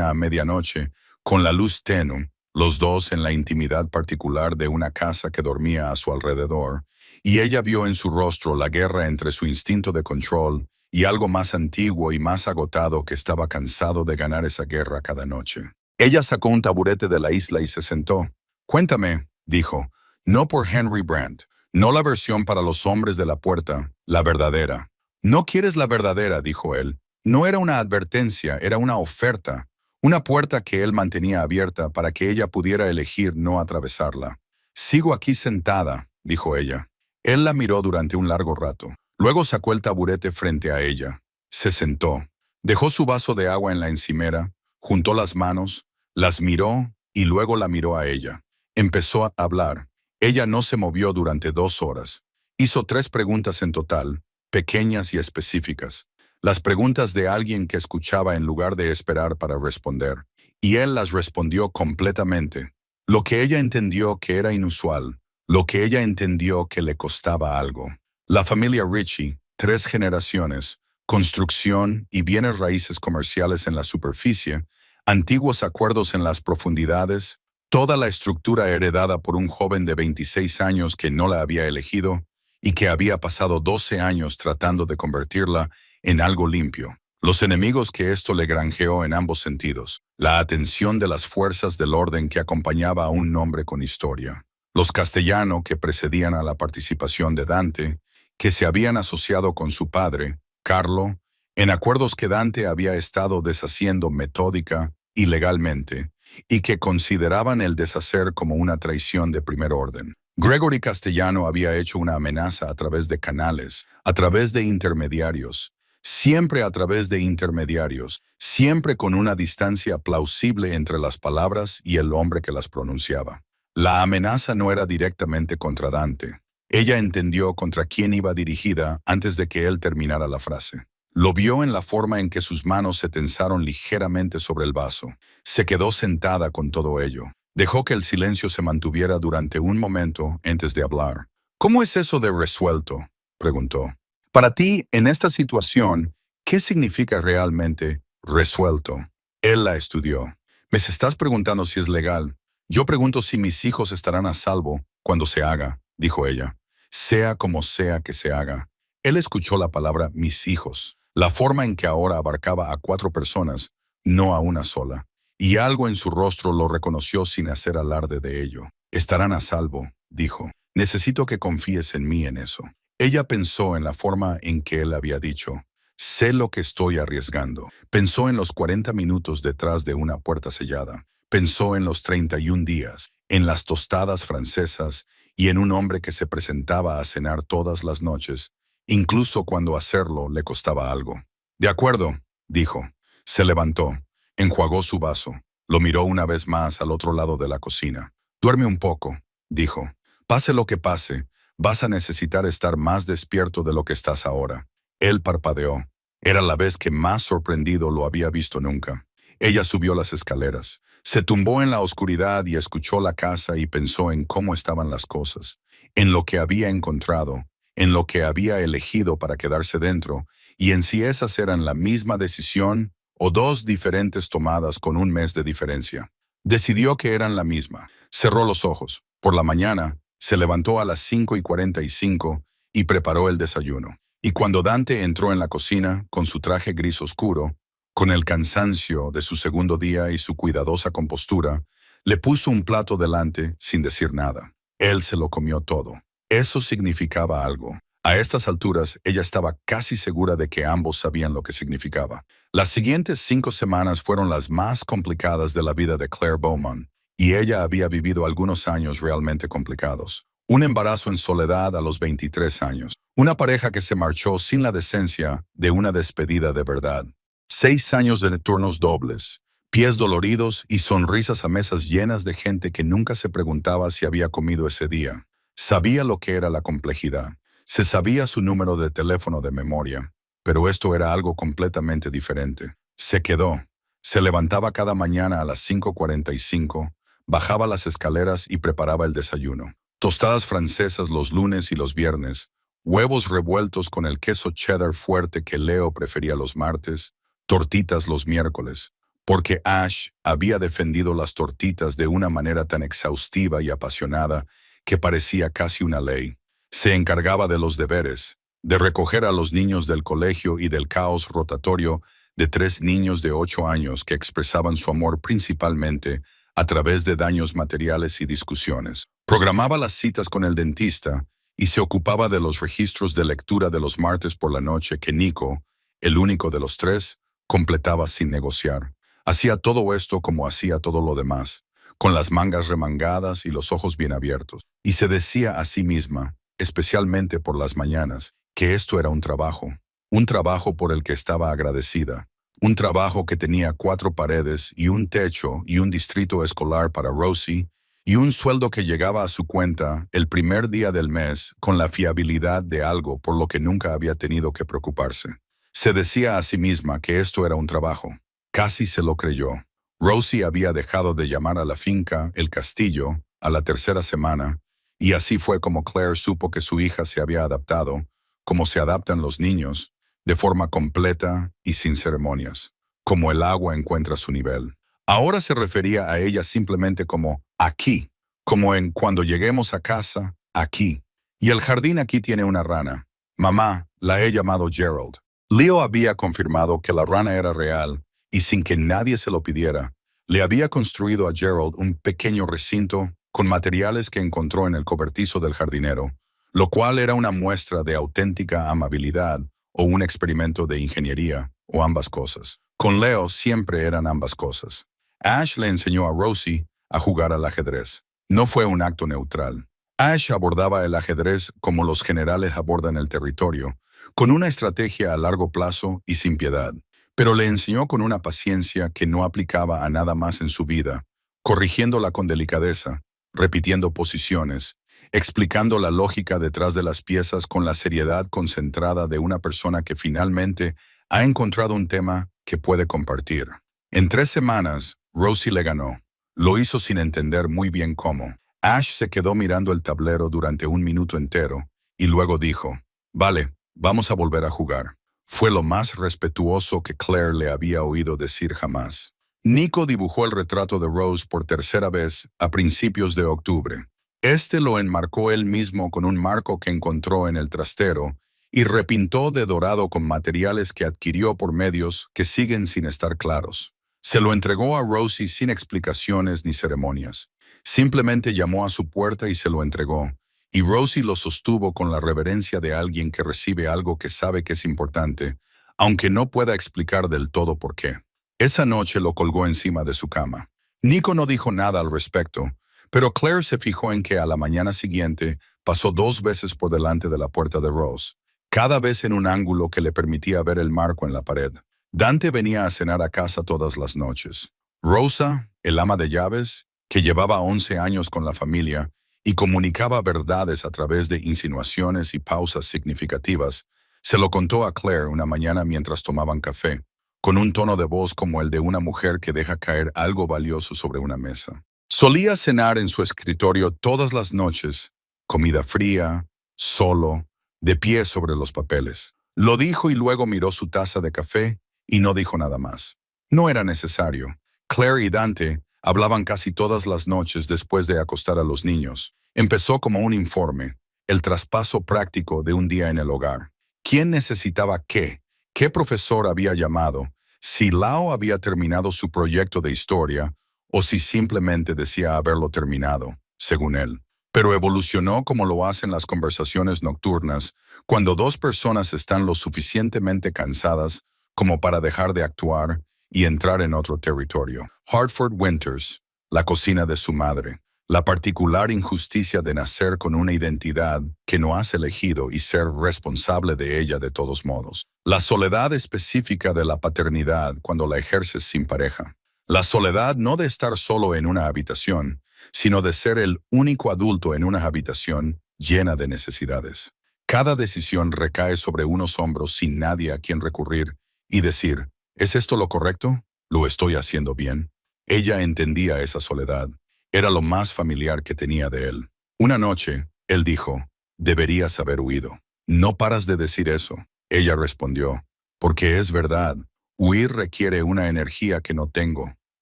a medianoche, con la luz tenue, los dos en la intimidad particular de una casa que dormía a su alrededor, y ella vio en su rostro la guerra entre su instinto de control y algo más antiguo y más agotado que estaba cansado de ganar esa guerra cada noche. Ella sacó un taburete de la isla y se sentó. Cuéntame, dijo, no por Henry Brandt, no la versión para los hombres de la puerta, la verdadera. No quieres la verdadera, dijo él. No era una advertencia, era una oferta, una puerta que él mantenía abierta para que ella pudiera elegir no atravesarla. Sigo aquí sentada, dijo ella. Él la miró durante un largo rato. Luego sacó el taburete frente a ella. Se sentó. Dejó su vaso de agua en la encimera, juntó las manos, las miró y luego la miró a ella. Empezó a hablar. Ella no se movió durante 2 horas. Hizo 3 preguntas en total, pequeñas y específicas. Las preguntas de alguien que escuchaba en lugar de esperar para responder. Y él las respondió completamente. Lo que ella entendió que era inusual, lo que ella entendió que le costaba algo. La familia Ritchie, 3 generaciones, construcción y bienes raíces comerciales en la superficie, antiguos acuerdos en las profundidades, toda la estructura heredada por un joven de 26 años que no la había elegido y que había pasado 12 años tratando de convertirla en algo limpio. Los enemigos que esto le granjeó en ambos sentidos, la atención de las fuerzas del orden que acompañaba a un nombre con historia, los castellanos que precedían a la participación de Dante, que se habían asociado con su padre, Carlo, en acuerdos que Dante había estado deshaciendo metódica y legalmente, y que consideraban el deshacer como una traición de primer orden. Gregory Castellano había hecho una amenaza a través de canales, a través de intermediarios, siempre a través de intermediarios, siempre con una distancia plausible entre las palabras y el hombre que las pronunciaba. La amenaza no era directamente contra Dante. Ella entendió contra quién iba dirigida antes de que él terminara la frase. Lo vio en la forma en que sus manos se tensaron ligeramente sobre el vaso. Se quedó sentada con todo ello. Dejó que el silencio se mantuviera durante un momento antes de hablar. ¿Cómo es eso de resuelto?, preguntó. Para ti, en esta situación, ¿qué significa realmente resuelto? Él la estudió. Me estás preguntando si es legal. Yo pregunto si mis hijos estarán a salvo cuando se haga, dijo ella. Sea como sea que se haga. Él escuchó la palabra mis hijos, la forma en que ahora abarcaba a 4 personas, no a una sola, y algo en su rostro lo reconoció sin hacer alarde de ello. Estarán a salvo, dijo. Necesito que confíes en mí en eso. Ella pensó en la forma en que él había dicho. Sé lo que estoy arriesgando. Pensó en los 40 minutos detrás de una puerta sellada. Pensó en los 31 días, en las tostadas francesas y en un hombre que se presentaba a cenar todas las noches, incluso cuando hacerlo le costaba algo. De acuerdo, dijo. Se levantó, enjuagó su vaso, lo miró una vez más al otro lado de la cocina. Duerme un poco, dijo. Pase lo que pase, vas a necesitar estar más despierto de lo que estás ahora. Él parpadeó. Era la vez que más sorprendido lo había visto nunca. Ella subió las escaleras. Se tumbó en la oscuridad y escuchó la casa y pensó en cómo estaban las cosas, en lo que había encontrado, en lo que había elegido para quedarse dentro, y en si esas eran la misma decisión o 2 diferentes tomadas con un mes de diferencia. Decidió que eran la misma. Cerró los ojos. Por la mañana, se levantó a las 5:45 y preparó el desayuno. Y cuando Dante entró en la cocina, con su traje gris oscuro, con el cansancio de su segundo día y su cuidadosa compostura, le puso un plato delante sin decir nada. Él se lo comió todo. Eso significaba algo. A estas alturas, ella estaba casi segura de que ambos sabían lo que significaba. Las siguientes 5 semanas fueron las más complicadas de la vida de Claire Beaumont, y ella había vivido algunos años realmente complicados. Un embarazo en soledad a los 23 años. Una pareja que se marchó sin la decencia de una despedida de verdad. 6 años de turnos dobles, pies doloridos y sonrisas a mesas llenas de gente que nunca se preguntaba si había comido ese día. Sabía lo que era la complejidad. Se sabía su número de teléfono de memoria, pero esto era algo completamente diferente. Se quedó. Se levantaba cada mañana a las 5:45, bajaba las escaleras y preparaba el desayuno. Tostadas francesas los lunes y los viernes, huevos revueltos con el queso cheddar fuerte que Leo prefería los martes, tortitas los miércoles, porque Ash había defendido las tortitas de una manera tan exhaustiva y apasionada que parecía casi una ley. Se encargaba de los deberes, de recoger a los niños del colegio y del caos rotatorio de 3 niños de 8 años que expresaban su amor principalmente a través de daños materiales y discusiones. Programaba las citas con el dentista y se ocupaba de los registros de lectura de los martes por la noche que Nico, el único de los 3, completaba sin negociar. Hacía todo esto como hacía todo lo demás, con las mangas remangadas y los ojos bien abiertos. Y se decía a sí misma, especialmente por las mañanas, que esto era un trabajo por el que estaba agradecida, un trabajo que tenía 4 paredes y un techo y un distrito escolar para Rosie, y un sueldo que llegaba a su cuenta el primer día del mes con la fiabilidad de algo por lo que nunca había tenido que preocuparse. Se decía a sí misma que esto era un trabajo. Casi se lo creyó. Rosie había dejado de llamar a la finca El Castillo a la 3ª semana, y así fue como Claire supo que su hija se había adaptado, como se adaptan los niños, de forma completa y sin ceremonias, como el agua encuentra su nivel. Ahora se refería a ella simplemente como aquí, como en cuando lleguemos a casa, aquí. Y el jardín aquí tiene una rana. Mamá, la he llamado Gerald. Leo había confirmado que la rana era real y sin que nadie se lo pidiera, le había construido a Gerald un pequeño recinto con materiales que encontró en el cobertizo del jardinero, lo cual era una muestra de auténtica amabilidad o un experimento de ingeniería, o ambas cosas. Con Leo siempre eran ambas cosas. Ash le enseñó a Rosie a jugar al ajedrez. No fue un acto neutral. Ash abordaba el ajedrez como los generales abordan el territorio, con una estrategia a largo plazo y sin piedad, pero le enseñó con una paciencia que no aplicaba a nada más en su vida, corrigiéndola con delicadeza, repitiendo posiciones, explicando la lógica detrás de las piezas con la seriedad concentrada de una persona que finalmente ha encontrado un tema que puede compartir. En 3 semanas, Rosie le ganó. Lo hizo sin entender muy bien cómo. Ash se quedó mirando el tablero durante 1 minuto entero y luego dijo, «Vale, vamos a volver a jugar». Fue lo más respetuoso que Claire le había oído decir jamás. Nico dibujó el retrato de Rose por tercera vez a principios de octubre. Este lo enmarcó él mismo con un marco que encontró en el trastero y repintó de dorado con materiales que adquirió por medios que siguen sin estar claros. Se lo entregó a Rosie sin explicaciones ni ceremonias. Simplemente llamó a su puerta y se lo entregó, y Rosie lo sostuvo con la reverencia de alguien que recibe algo que sabe que es importante, aunque no pueda explicar del todo por qué. Esa noche lo colgó encima de su cama. Nico no dijo nada al respecto, pero Claire se fijó en que a la mañana siguiente pasó 2 veces por delante de la puerta de Rose, cada vez en un ángulo que le permitía ver el marco en la pared. Dante venía a cenar a casa todas las noches. Rosa, el ama de llaves, que llevaba 11 años con la familia y comunicaba verdades a través de insinuaciones y pausas significativas, se lo contó a Claire una mañana mientras tomaban café, con un tono de voz como el de una mujer que deja caer algo valioso sobre una mesa. Solía cenar en su escritorio todas las noches, comida fría, solo, de pie sobre los papeles. Lo dijo y luego miró su taza de café y no dijo nada más. No era necesario. Claire y Dante hablaban casi todas las noches después de acostar a los niños. Empezó como un informe, el traspaso práctico de un día en el hogar. ¿Quién necesitaba qué? ¿Qué profesor había llamado? Si Lao había terminado su proyecto de historia o si simplemente decía haberlo terminado, según él. Pero evolucionó como lo hacen las conversaciones nocturnas, cuando 2 personas están lo suficientemente cansadas como para dejar de actuar y entrar en otro territorio. Hartford Winters, la cocina de su madre. La particular injusticia de nacer con una identidad que no has elegido y ser responsable de ella de todos modos. La soledad específica de la paternidad cuando la ejerces sin pareja. La soledad no de estar solo en una habitación, sino de ser el único adulto en una habitación llena de necesidades. Cada decisión recae sobre unos hombros sin nadie a quien recurrir y decir, ¿es esto lo correcto? ¿Lo estoy haciendo bien? Ella entendía esa soledad. Era lo más familiar que tenía de él. Una noche, él dijo, deberías haber huido. No paras de decir eso. Ella respondió, porque es verdad. Huir requiere una energía que no tengo,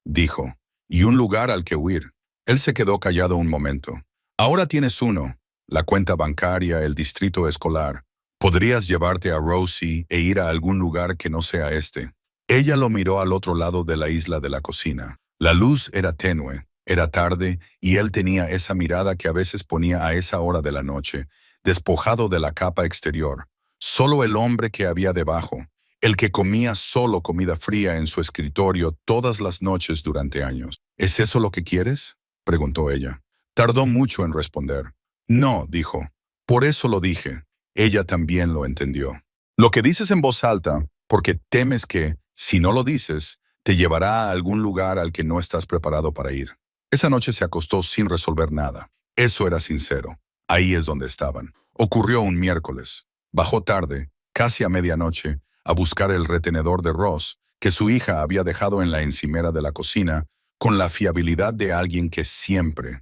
dijo, y un lugar al que huir. Él se quedó callado un momento. Ahora tienes uno, la cuenta bancaria, el distrito escolar. Podrías llevarte a Rosie e ir a algún lugar que no sea este. Ella lo miró al otro lado de la isla de la cocina. La luz era tenue, era tarde y él tenía esa mirada que a veces ponía a esa hora de la noche, despojado de la capa exterior. Solo el hombre que había debajo, el que comía solo comida fría en su escritorio todas las noches durante años. ¿Es eso lo que quieres?, preguntó ella. Tardó mucho en responder. No, dijo. Por eso lo dije. Ella también lo entendió. Lo que dices en voz alta, porque temes que, si no lo dices, te llevará a algún lugar al que no estás preparado para ir. Esa noche se acostó sin resolver nada. Eso era sincero. Ahí es donde estaban. Ocurrió un miércoles. Bajó tarde, casi a medianoche, a buscar el retenedor de Ross, que su hija había dejado en la encimera de la cocina, con la fiabilidad de alguien que siempre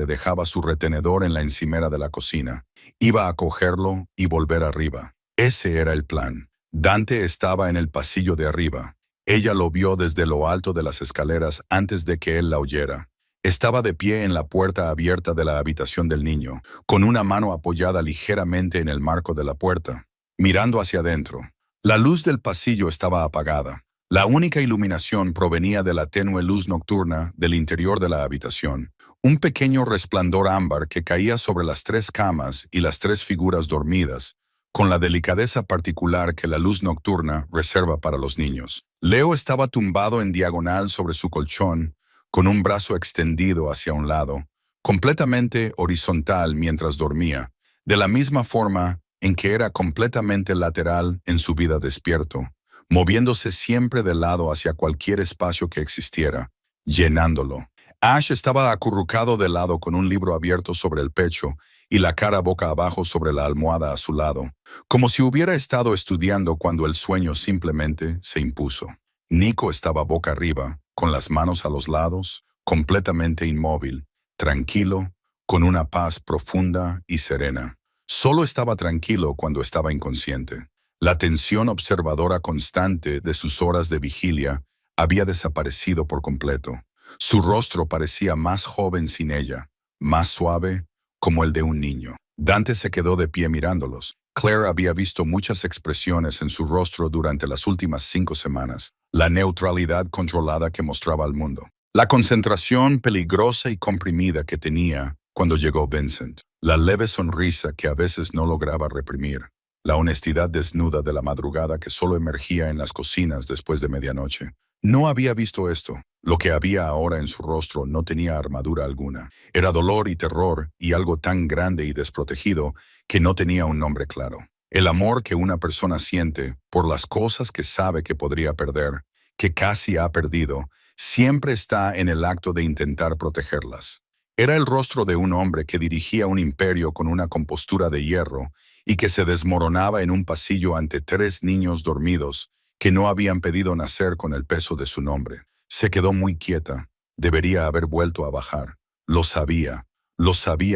dejaba su retenedor en la encimera de la cocina. Iba a cogerlo y volver arriba. Ese era el plan. Dante estaba en el pasillo de arriba. Ella lo vio desde lo alto de las escaleras antes de que él la oyera. Estaba de pie en la puerta abierta de la habitación del niño, con una mano apoyada ligeramente en el marco de la puerta, mirando hacia adentro. La luz del pasillo estaba apagada. La única iluminación provenía de la tenue luz nocturna del interior de la habitación, un pequeño resplandor ámbar que caía sobre las 3 camas y las 3 figuras dormidas, con la delicadeza particular que la luz nocturna reserva para los niños. Leo estaba tumbado en diagonal sobre su colchón, con un brazo extendido hacia un lado, completamente horizontal mientras dormía, de la misma forma en que era completamente lateral en su vida despierto, moviéndose siempre de lado hacia cualquier espacio que existiera, llenándolo. Ash estaba acurrucado de lado con un libro abierto sobre el pecho y la cara boca abajo sobre la almohada a su lado, como si hubiera estado estudiando cuando el sueño simplemente se impuso. Nico estaba boca arriba, con las manos a los lados, completamente inmóvil, tranquilo, con una paz profunda y serena. Solo estaba tranquilo cuando estaba inconsciente. La tensión observadora constante de sus horas de vigilia había desaparecido por completo. Su rostro parecía más joven sin ella, más suave, como el de un niño. Dante se quedó de pie mirándolos. Claire había visto muchas expresiones en su rostro durante las últimas 5 semanas. La neutralidad controlada que mostraba al mundo. La concentración peligrosa y comprimida que tenía cuando llegó Vincent. La leve sonrisa que a veces no lograba reprimir. La honestidad desnuda de la madrugada que solo emergía en las cocinas después de medianoche. No había visto esto. Lo que había ahora en su rostro no tenía armadura alguna. Era dolor y terror y algo tan grande y desprotegido que no tenía un nombre claro. El amor que una persona siente por las cosas que sabe que podría perder, que casi ha perdido, siempre está en el acto de intentar protegerlas. Era el rostro de un hombre que dirigía un imperio con una compostura de hierro y que se desmoronaba en un pasillo ante 3 niños dormidos que no habían pedido nacer con el peso de su nombre. Se quedó muy quieta. Debería haber vuelto a bajar. Lo sabía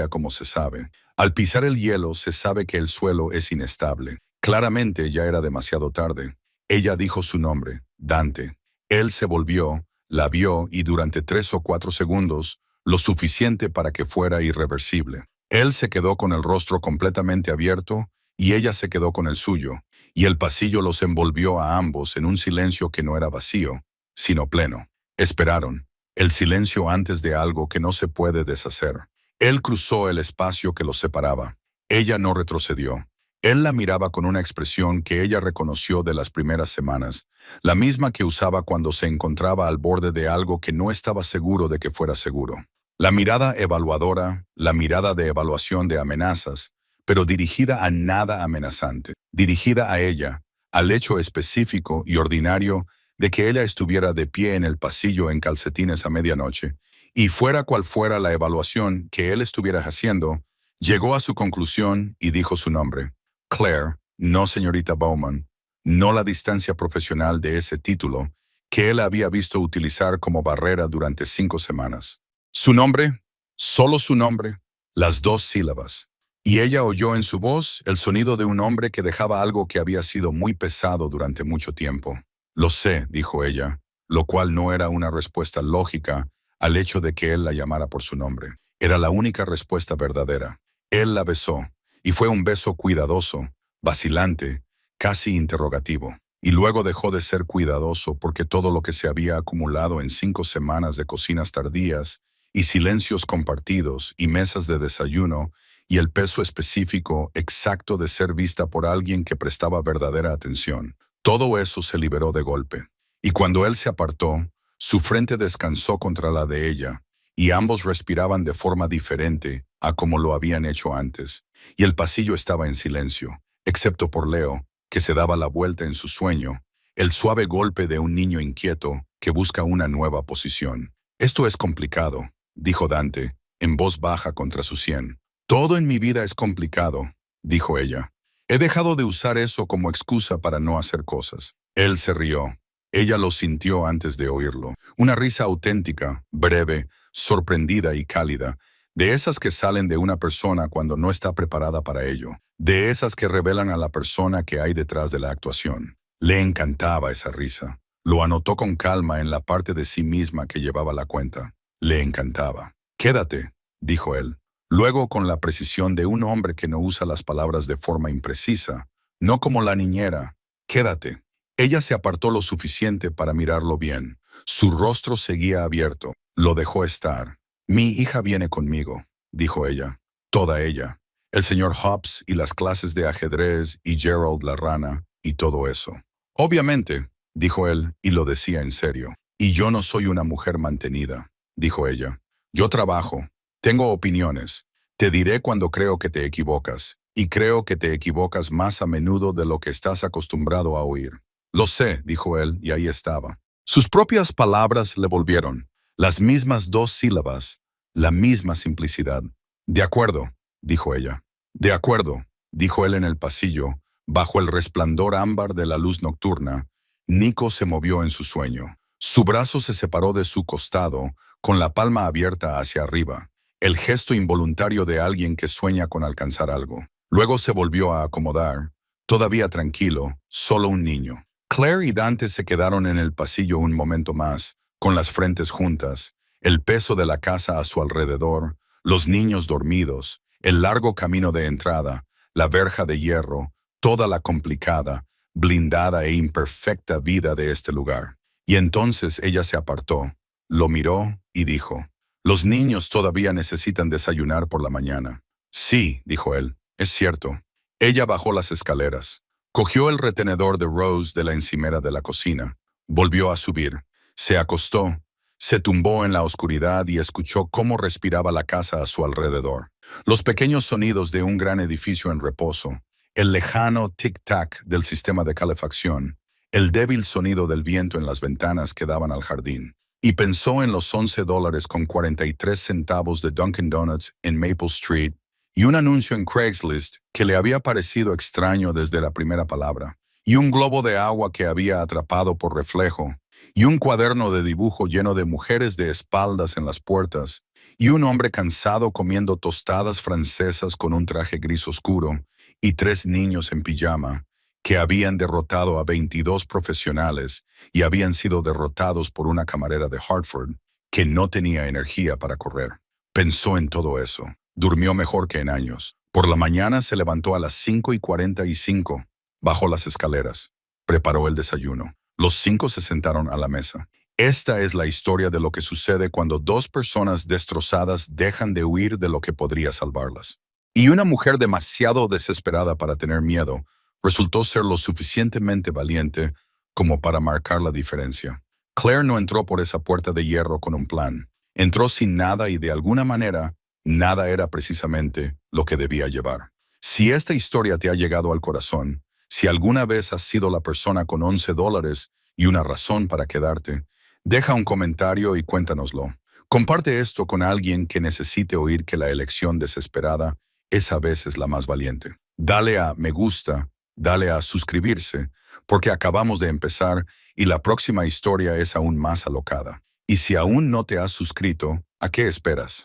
como se sabe. Al pisar el hielo se sabe que el suelo es inestable. Claramente ya era demasiado tarde. Ella dijo su nombre, Dante. Él se volvió, la vio y durante 3 o 4 segundos, lo suficiente para que fuera irreversible. Él se quedó con el rostro completamente abierto y ella se quedó con el suyo, y el pasillo los envolvió a ambos en un silencio que no era vacío, sino pleno. Esperaron. El silencio antes de algo que no se puede deshacer. Él cruzó el espacio que los separaba. Ella no retrocedió. Él la miraba con una expresión que ella reconoció de las primeras semanas, la misma que usaba cuando se encontraba al borde de algo que no estaba seguro de que fuera seguro. La mirada evaluadora, la mirada de evaluación de amenazas, pero dirigida a nada amenazante, dirigida a ella, al hecho específico y ordinario de que ella estuviera de pie en el pasillo en calcetines a medianoche, y fuera cual fuera la evaluación que él estuviera haciendo, llegó a su conclusión y dijo su nombre. Claire, no señorita Bowman, no la distancia profesional de ese título que él había visto utilizar como barrera durante 5 semanas. Su nombre, solo su nombre, las 2 sílabas. Y ella oyó en su voz el sonido de un hombre que dejaba algo que había sido muy pesado durante mucho tiempo. Lo sé, dijo ella, lo cual no era una respuesta lógica al hecho de que él la llamara por su nombre. Era la única respuesta verdadera. Él la besó, y fue un beso cuidadoso, vacilante, casi interrogativo. Y luego dejó de ser cuidadoso porque todo lo que se había acumulado en 5 semanas de cocinas tardías, y silencios compartidos, y mesas de desayuno, y el peso específico exacto de ser vista por alguien que prestaba verdadera atención. Todo eso se liberó de golpe. Y cuando él se apartó, su frente descansó contra la de ella, y ambos respiraban de forma diferente a como lo habían hecho antes. Y el pasillo estaba en silencio, excepto por Leo, que se daba la vuelta en su sueño, el suave golpe de un niño inquieto que busca una nueva posición. Esto es complicado, dijo Dante, en voz baja contra su sien. Todo en mi vida es complicado, dijo ella. He dejado de usar eso como excusa para no hacer cosas. Él se rió. Ella lo sintió antes de oírlo. Una risa auténtica, breve, sorprendida y cálida, De esas que salen de una persona cuando no está preparada para ello. De esas que revelan a la persona que hay detrás de la actuación. Le encantaba esa risa. Lo anotó con calma en la parte de sí misma que llevaba la cuenta. Le encantaba. Quédate, dijo él. Luego, con la precisión de un hombre que no usa las palabras de forma imprecisa, no como la niñera, quédate. Ella se apartó lo suficiente para mirarlo bien. Su rostro seguía abierto. Lo dejó estar. Mi hija viene conmigo, dijo ella. Toda ella. El señor Hobbs y las clases de ajedrez y Gerald la rana y todo eso. Obviamente, dijo él, y lo decía en serio. Y yo no soy una mujer mantenida, dijo ella. Yo trabajo. Tengo opiniones. Te diré cuando creo que te equivocas. Y creo que te equivocas más a menudo de lo que estás acostumbrado a oír. Lo sé, dijo él, y ahí estaba. Sus propias palabras le volvieron. Las mismas dos sílabas, la misma simplicidad. De acuerdo, dijo ella. De acuerdo, dijo él en el pasillo, bajo el resplandor ámbar de la luz nocturna. Nico se movió en su sueño. Su brazo se separó de su costado, con la palma abierta hacia arriba, el gesto involuntario de alguien que sueña con alcanzar algo. Luego se volvió a acomodar, todavía tranquilo, solo un niño. Claire y Dante se quedaron en el pasillo un momento más, con las frentes juntas, el peso de la casa a su alrededor, los niños dormidos, el largo camino de entrada, la verja de hierro, toda la complicada, blindada e imperfecta vida de este lugar. Y entonces ella se apartó, lo miró y dijo, «Los niños todavía necesitan desayunar por la mañana». «Sí», dijo él, «es cierto». Ella bajó las escaleras. Cogió el retenedor de Rose de la encimera de la cocina. Volvió a subir. Se acostó. Se tumbó en la oscuridad y escuchó cómo respiraba la casa a su alrededor. Los pequeños sonidos de un gran edificio en reposo. El lejano tic-tac del sistema de calefacción. El débil sonido del viento en las ventanas que daban al jardín. Y pensó en los $11.43 de Dunkin' Donuts en Maple Street y un anuncio en Craigslist que le había parecido extraño desde la primera palabra, y un globo de agua que había atrapado por reflejo, y un cuaderno de dibujo lleno de mujeres de espaldas en las puertas, y un hombre cansado comiendo tostadas francesas con un traje gris oscuro, y 3 niños en pijama, que habían derrotado a 22 profesionales y habían sido derrotados por una camarera de Hartford que no tenía energía para correr. Pensó en todo eso. Durmió mejor que en años. Por la mañana se levantó a las 5:45. Bajó las escaleras. Preparó el desayuno. Los 5 se sentaron a la mesa. Esta es la historia de lo que sucede cuando 2 personas destrozadas dejan de huir de lo que podría salvarlas. Y una mujer demasiado desesperada para tener miedo resultó ser lo suficientemente valiente como para marcar la diferencia. Claire no entró por esa puerta de hierro con un plan. Entró sin nada y de alguna manera nada era precisamente lo que debía llevar. Si esta historia te ha llegado al corazón, si alguna vez has sido la persona con $11 y una razón para quedarte, deja un comentario y cuéntanoslo. Comparte esto con alguien que necesite oír que la elección desesperada es a veces la más valiente. Dale a me gusta, dale a suscribirse, porque acabamos de empezar y la próxima historia es aún más alocada. Y si aún no te has suscrito, ¿a qué esperas?